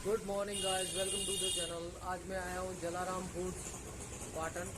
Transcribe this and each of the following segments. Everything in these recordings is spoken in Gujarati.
Good morning guys, welcome to the channel. आज मैं आया हूँ जलाराम फूड्स पाटन।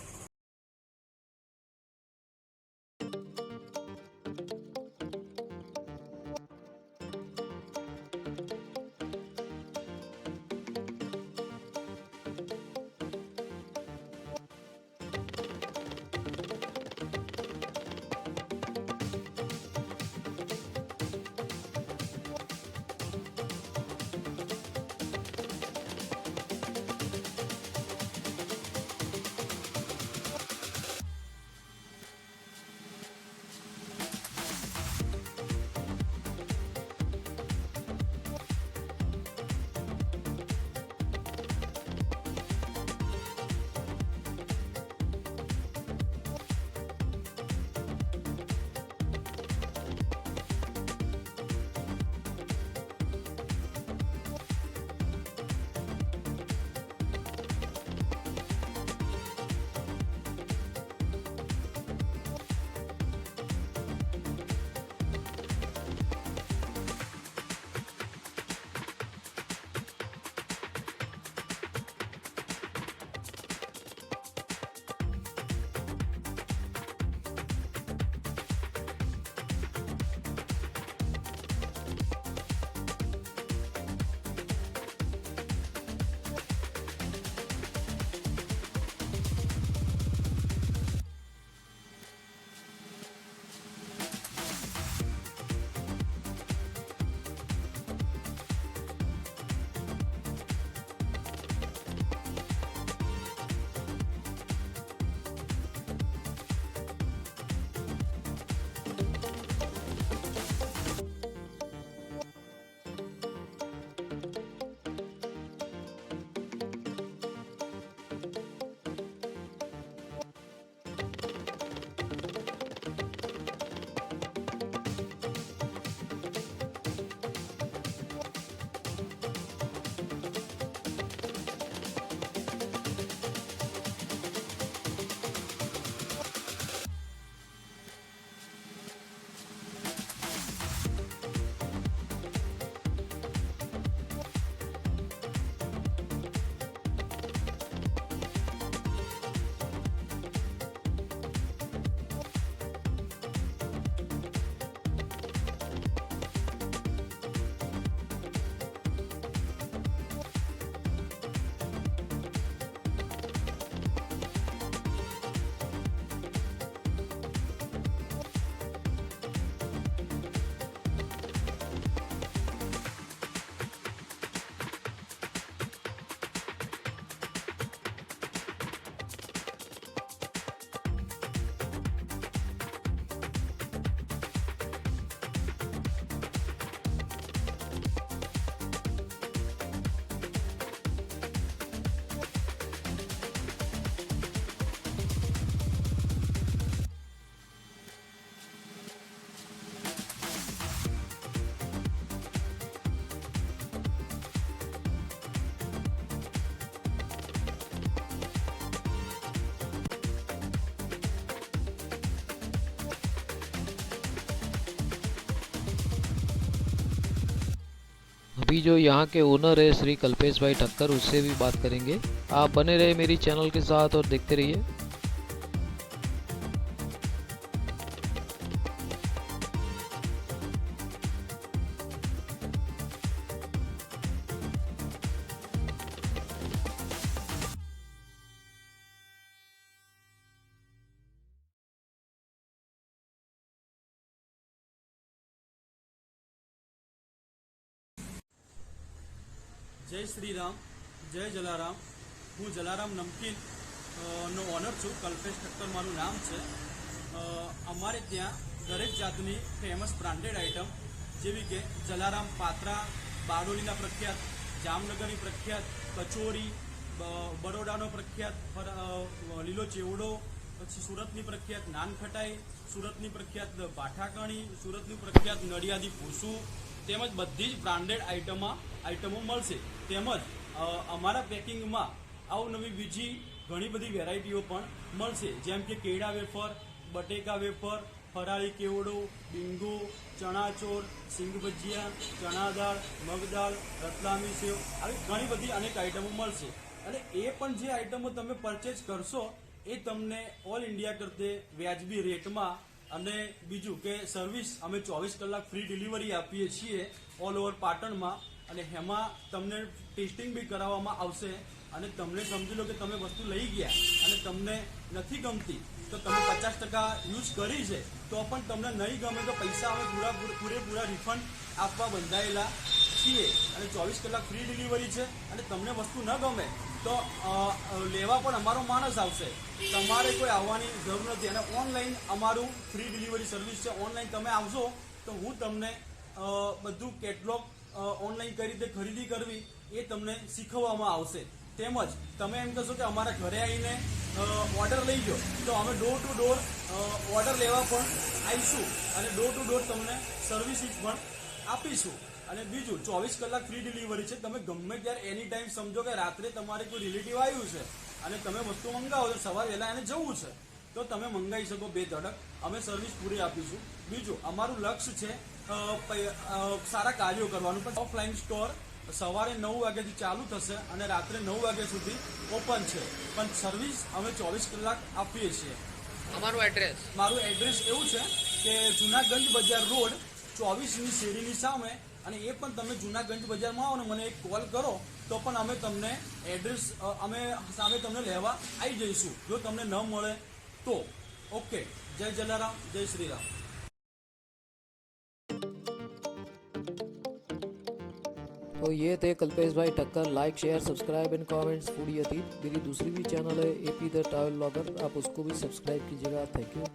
अभी जो यहाँ के ओनर है श्री कल्पेश भाई ठक्कर, उससे भी बात करेंगे। आप बने रहे मेरी चैनल के साथ और देखते रहिए। जय श्री राम, जय जलाराम। हूँ जलाराम नमकीन નો ઓનર છું। કલ્પેશ ઠક્કર મારું નામ છે। અમારે ત્યાં દરેક જાતની ફેમસ બ્રાન્ડેડ આઇટમ જેવી કે જલારામ પાત્રા, બારડોલીના પ્રખ્યાત, જામનગરની પ્રખ્યાત કચોરી, બરોડાનો પ્રખ્યાત લીલો ચેવડો, પછી સુરતની પ્રખ્યાત નાનખટાઈ, સુરતની પ્રખ્યાત ભાઠાકણી, સુરતની પ્રખ્યાત નડિયાદી ભૂસું, તેમજ બધી જ બ્રાન્ડેડ આઇટમો મળશે। તેમજ અમારા પેકિંગમાં અવનવી બીજી ઘણી બધી વેરાયટીઓ પણ મળશે, જેમ કે કેળા વેફર, બટેકા વેફર, ફરાળી કેવડો, બિંગો, ચણાચોર, સિંગ ભજીયા, ચણા દાળ, મગ દાળ, રતલામી સેવ આવી ઘણી બધી અનેક આઈટમો મળશે. અને એ પણ જે આઈટમો તમે પરચેસ કરશો એ તમને ઓલ ઇન્ડિયા કરતે વ્યાજબી રેટમાં, અને બીજું કે સર્વિસ અમે 24 કલાક ફ્રી ડિલિવરી આપીએ છીએ ઓલ ઓવર પાટણમાં. અને એમાં તમને ટેસ્ટિંગ બી કરાવવામાં આવશે. અને તમને સમજી લો કે તમે વસ્તુ લઈ ગયા અને તમને નથી ગમતી તો તમે 50% યુઝ કરી છે તો પણ તમને નહીં ગમે તો પૈસા અમે પૂરેપૂરા રિફંડ આપવા બંધાયેલા છીએ. અને 24 કલાક ફ્રી ડિલિવરી છે. અને તમને વસ્તુ ન ગમે તો લેવા પણ અમારો માણસ આવશે, તમારે કોઈ આવવાની જરૂર નથી. અને ઓનલાઈન અમારું ફ્રી ડિલિવરી સર્વિસ છે. ઓનલાઈન તમે આવશો તો હું તમને બધું કેટલોગ ઓનલાઈન કઈ રીતે ખરીદી કરવી એ તમને શીખવવામાં આવશે. તેમજ તમે એમ કહેશો કે અમારા ઘરે આવીને ઓર્ડર લઈ ગયો તો અમે ડોર ટુ ડોર ઓર્ડર લેવા પણ આવીશું અને ડોર ટુ ડોર તમને સર્વિસીસ પણ આપીશું. અને બીજું 24 કલાક ફ્રી ડિલિવરી છે. તમે ગમે ત્યારે એની ટાઈમ સમજો કે રાત્રે તમારે કોઈ રિલેટિવ આવ્યું છે અને તમે વસ્તુ મંગાવો તો સવારે વહેલા એને જવું છે તો તમે મંગાવી શકો બેધડક. અમે સર્વિસ પૂરી આપીશું. બીજું અમારું લક્ષ્ય છે સારા કાર્યો કરવાનું. પણ ઓફલાઈન સ્ટોર સવારે 9 વાગ્યાથી ચાલુ થશે અને રાત્રે 9 વાગ્યા સુધી ઓપન છે. પણ સર્વિસ અમે 24 કલાક આપીએ છીએ. અમારું એડ્રેસ મારું એડ્રેસ એવું છે કે જૂનાગંજ બજાર રોડ 24ની શેરીની સામે. અને એ પણ તમે જૂનાગંજ બજારમાં આવો ને મને એક કોલ કરો તો પણ અમે તમને એડ્રેસ અમે સામે તમને લેવા આવી જઈશું જો તમને ન મળે તો. ઓકે, જય જલારામ, જય શ્રી રામ. तो ये थे कल्पेश भाई Thakkar. Like share subscribe and comments foodie अतीत. मेरी दूसरी भी चैनल है AP द ट्रैवल ब्लॉगर, आप उसको भी सब्सक्राइब कीजिएगा. Thank you.